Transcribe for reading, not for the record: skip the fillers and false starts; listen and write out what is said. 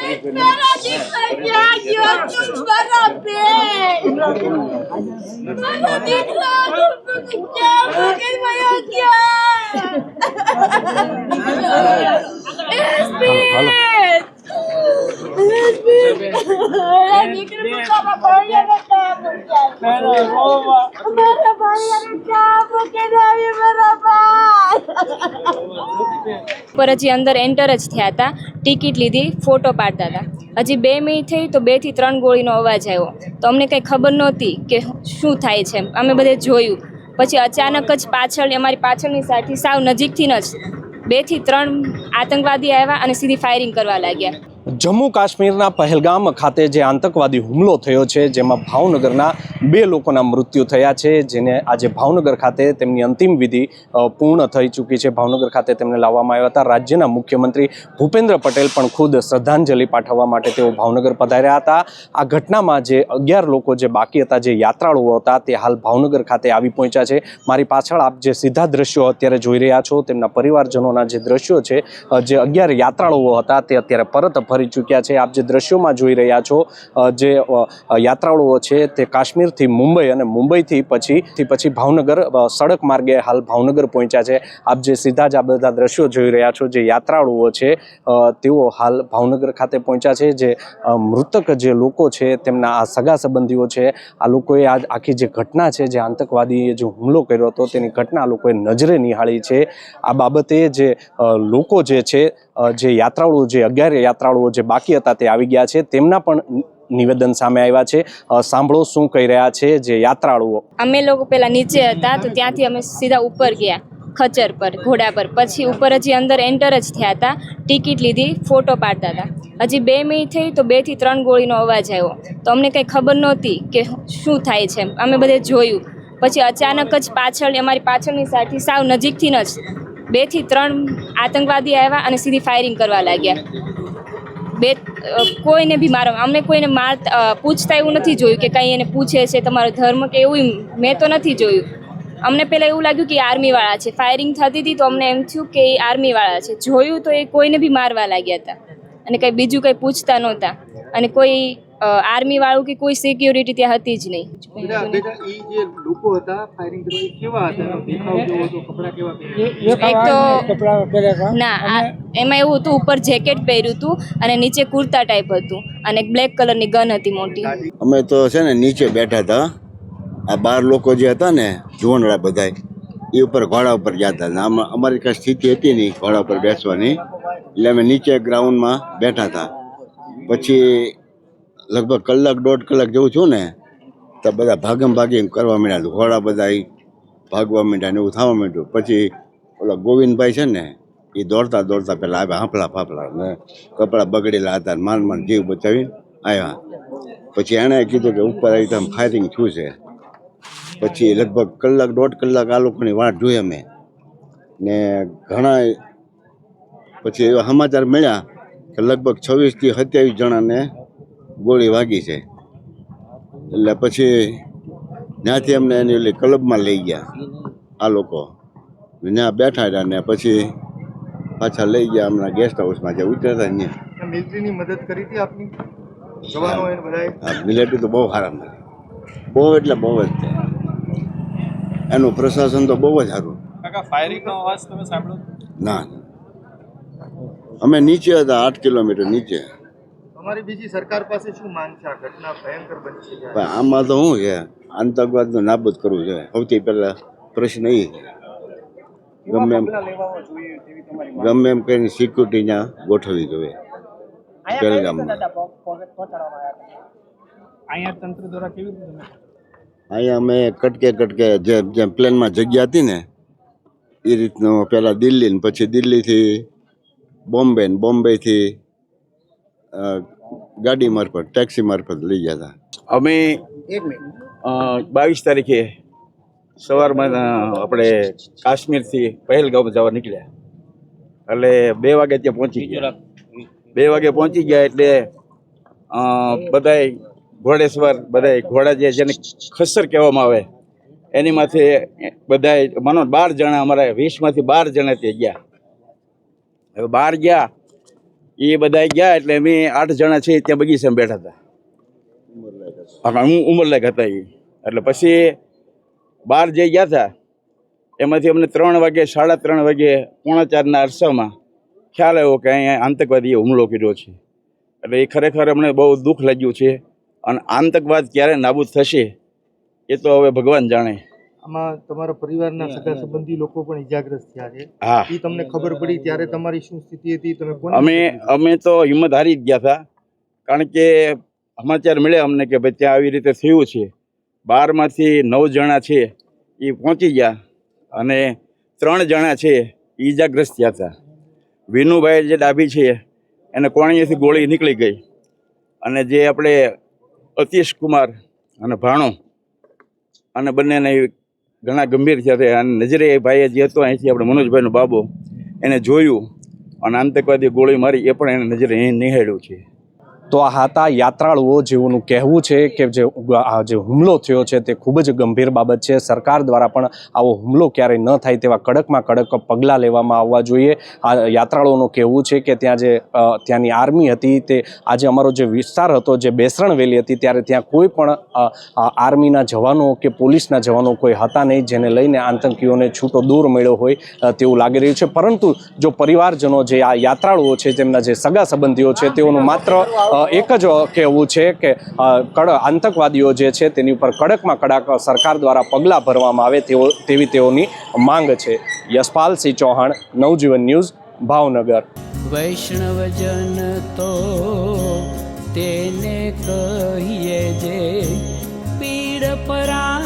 मेरा दीकरा क्या किया तुम मेरा बेन मेरा दीकरा तुम क्या मगर मैं क्या मेरा दीकरा का भाई ने काम किया मेरा भाई ने काम किया मेरा भाई पर हજી અંદર એન્ટર જ થયા હતા, ટિકિટ લીધી, ફોટો પાડતા હતા. હજી 2 મિનિટ થઈ તો 2 થી 3 ગોળીનો અવાજ આવ્યો. તો અમને કંઈ ખબર નહોતી કે શું થાય છે. અમે બધે જોયું. પછી અચાનક જ પાછળ અમારી પાછળની સાઈડથી સાવ નજીકથી જ 2 થી 3 આતંકવાદી આવ્યા અને સીધી ફાયરિંગ કરવા લાગ્યા. જમ્મુ કાશ્મીરના પહેલગામ ખાતે જે આતંકવાદી હુમલો થયો છે, જેમાં ભાવનગરના 2 લોકોના મૃત્યુ થયા છે, જેને આજે ભાવનગર ખાતે તેમની અંતિમ વિધિ પૂર્ણ થઈ ચૂકી છે. ભાવનગર ખાતે તેમને લાવવામાં આવ્યા હતા. રાજ્યના મુખ્યમંત્રી ભૂપેન્દ્ર પટેલ પણ ખુદ શ્રદ્ધાંજલિ પાઠવવા માટે તેઓ ભાવનગર પધાર્યા હતા. આ ઘટનામાં જે 11 લોકો જે બાકી હતા, જે યાત્રાળુઓ હતા, તે હાલ ભાવનગર ખાતે આવી પહોંચ્યા છે. મારી પાછળ આપ જે સીધા દ્રશ્યો અત્યારે જોઈ રહ્યા છો, તેમના પરિવારજનોના જે દ્રશ્યો છે, જે 11 યાત્રાળુઓ હતા તે અત્યારે પરત ફરી ચૂક્યા છે. આપ જે દ્રશ્યોમાં જોઈ રહ્યા છો, જે યાત્રાળુઓ છે તે કાશ્મીરથી મુંબઈ અને મુંબઈથી પછી ભાવનગર સડક માર્ગે હાલ ભાવનગર પહોંચ્યા છે. આપ જે સીધા જ આ બધા દ્રશ્યો જોઈ રહ્યા છો, જે યાત્રાળુઓ છે તેઓ હાલ ભાવનગર ખાતે પહોંચ્યા છે. જે મૃતક જે લોકો છે તેમના આ સગા સંબંધીઓ છે, આ લોકોએ આ આખી જે ઘટના છે, જે આતંકવાદીએ જે હુમલો કર્યો હતો તેની ઘટના લોકોએ નજરે નિહાળી છે. આ બાબતે જે લોકો જે છે, જે યાત્રાળુઓ, જે 11 યાત્રાળુઓ જે બાકી હતા તે આવી ગયા છે. તેમના પણ નિવેદન સામે આવ્યા છે. સાંભળો શું કહી રહ્યા છે જે યાત્રાળુઓ. અમે લોકો પહેલાં નીચે હતા તો ત્યાંથી અમે સીધા ઉપર ગયા, ખચર પર, ઘોડા પર. પછી ઉપર હજી અંદર એન્ટર જ થયા હતા, ટિકિટ લીધી, ફોટો પાડતા હતા. હજી 2 મિનિટ થઈ તો 2 થી 3 ગોળીનો અવાજ આવ્યો. તો અમને કંઈ ખબર નહોતી કે શું થાય છે. અમે બધે જોયું. પછી અચાનક જ પાછળ અમારી પાછળની સાઈડથી સાવ નજીકથી જ 2 થી 3 આતંકવાદી આવ્યા અને સીધી ફાયરિંગ કરવા લાગ્યા. કોઈને બી મારવા, અમને કોઈને પૂછતા એવું નથી જોયું કે કંઈ એને પૂછે છે તમારો ધર્મ કે એવું મેં તો નથી જોયું. અમને પહેલાં એવું લાગ્યું કે આર્મીવાળા છે. ફાયરિંગ થતી હતી તો અમને એમ થયું કે એ આર્મીવાળા છે. જોયું તો એ કોઈને બી મારવા લાગ્યા હતા અને કંઈ બીજું કંઈ પૂછતા નહોતા. અને કોઈ આર્મીવાળું કે કોઈ સિક્યોરિટી ત્યાં હતી જ નહીં. એક તો ના, એમાં એવું હતું, ઉપર જેકેટ પહેર્યું હતું અને નીચે કુર્તા ટાઈપ હતું અને એક બ્લેક કલરની ગન હતી મોટી. અમે તો છે ને નીચે બેઠા હતા. આ 12 લોકો જે હતા ને, જુવાનડા બધાય, એ ઉપર ઘોડા ઉપર ગયા હતા. અમારી કાંઈ સ્થિતિ હતી નહીં ઘોડા ઉપર બેસવાની, એટલે અમે નીચે ગ્રાઉન્ડમાં બેઠા હતા. પછી લગભગ કલાક 1.5 કલાક જેવું છું ને, તો બધા ભાગી કરવા માંડ્યા. ઘોડા બધા ભાગવા માંડ્યા ને એવું થવા માંડ્યું. પછી ઓલા ગોવિંદભાઈ છે ને, એ દોડતા પહેલાં આવ્યા, હાંફળા ફાફળા ને કપડાં બગડેલા હતા, માન જીવ બચાવીને આવ્યા. પછી એણે કીધું કે ઉપર આવી તમે ફાયરિંગ થયું છે. પછી લગભગ કલાક 1.5 કલાક આ લોકોની વાટ જોઈ અમે ને ઘણા. પછી એવા સમાચાર મળ્યા કે લગભગ 26 થી 27 જણાને ગોળી વાગી છે. એટલે પછી ત્યાંથી અમને એની ઓલી ક્લબમાં લઈ ગયા આ લોકો, ત્યાં બેઠા રહ્યા ને પછી પાછા લઈ ગયા હમણાં ગેસ્ટ હાઉસમાં જે ઉતરતા ત્યાં. મિલિટરીની મદદ કરી હતી આપની જવાનો? મિલિટરી તો બહુ સારા મળે, બહુ એટલે બહુ જ છે. એનું પ્રશાસન તો બહુ જ સારું. ફાયરિંગનો અવાજ તમે સાંભળ્યો? ના, અમે નીચે હતા, 8 કિલોમીટર નીચે. તમારી બીજી સરકાર પાસે શું માંગ છે? આ ઘટના ભયંકર બની છે. પણ આમાં તો શું છે, આતંકવાદનું નાબૂદ કરવું છે સૌથી પહેલા પ્રશ્ન. એ ગમે એમ કરીને સિક્યુરિટી ત્યાં ગોઠવવી જોઈએ. અહીંયા અમે કટકે જેમ પ્લેનમાં જગ્યા હતી ને એ રીતનું પહેલાં દિલ્હી ને પછી દિલ્હીથી બોમ્બે ને બોમ્બેથી ગાડી મારફત, ટેક્સી મારફત લઈ ગયા હતા. અમે 22 તારીખે સવારમાં આપણે કાશ્મીરથી પહેલગામ જવા નીકળ્યા. એટલે 2 વાગે ત્યાં પહોંચી ગયા. 2 વાગે પહોંચી ગયા એટલે બધાય ઘોડેસવાર, બધાય ઘોડા જેને ખસ્સર કહેવામાં આવે એની માથે બધાય માનો 12 જણા, અમારા 20 માંથી 12 જણા ત્યાં ગયા. હવે 12 ગયા એ બધા ગયા એટલે અમે 8 જણા છે ત્યાં બગીચામાં બેઠા હતા. હું ઉંમરલાયક હતા એ. એટલે પછી બહાર જે ગયા હતા એમાંથી અમને 3 વાગે 3:30 વાગે 3:45ના અરસામાં ખ્યાલ આવ્યો કે અહીંયા આતંકવાદીએ હુમલો કર્યો છે. એટલે એ ખરેખર અમને બહુ દુઃખ લાગ્યું છે. અને આતંકવાદ ક્યારે નાબૂદ થશે એ તો હવે ભગવાન જાણે. આમાં તમારા પરિવારના સગા સંબંધી લોકો પણ ઇજાગ્રસ્ત થયા છે. હા, એ તમને ખબર પડી ત્યારે તમારી શું સ્થિતિ હતી? તમે કોને અમે તો હિંમત હારી જ ગયા હતા. કારણ કે સમાચાર મળ્યા અમને કે ભાઈ ત્યાં આવી રીતે થયું છે. 12માંથી 9 જણા છે એ પહોંચી ગયા અને 3 જણા છે એ ઈજાગ્રસ્ત થયા હતા. વિનુભાઈ જે ડાભી છે એને કોણીએથી ગોળી નીકળી ગઈ અને જે આપણે અતીશ કુમાર અને ભાણો અને બંનેને ઘણા ગંભીર થયા હતા. અને નજરે એ ભાઈએ જે હતો અહીંથી આપણે મનોજભાઈનો બાબો એને જોયું અને આતંકવાદી ગોળી મારી એ પણ એને નજરે નિહાળ્યું છે. તો આ હતા યાત્રાળુઓ, જેઓનું કહેવું છે કે જે હુમલો થયો છે તે ખૂબ જ ગંભીર બાબત છે. સરકાર દ્વારા પણ આવો હુમલો ક્યારેય ન થાય તેવા કડકમાં કડક પગલાં લેવામાં આવવા જોઈએ. આ યાત્રાળુઓનું કહેવું છે કે ત્યાંની આર્મી હતી તે આજે અમારો જે વિસ્તાર હતો, જે બેસરણ વેલી હતી, ત્યારે ત્યાં કોઈ પણ આર્મીના જવાનો કે પોલીસના જવાનો કોઈ હતા નહીં, જેને લઈને આતંકીઓને છૂટો દૂર મળ્યો હોય તેવું લાગી રહ્યું છે. પરંતુ જો પરિવારજનો, જે આ યાત્રાળુઓ છે, તેમના જે સગા સંબંધીઓ છે, તેઓનું માત્ર એક જ કહેવું છે કે આતંકવાદીઓ જે છે તેની ઉપર કડકમાં કડક સરકાર દ્વારા પગલાં ભરવામાં આવે તેવી તેઓની માંગ છે. યશપાલસિંહ ચૌહાણ, નવજીવન ન્યૂઝ, ભાવનગર. વૈષ્ણવજન તો તેને કહીએ જે પીડ પરા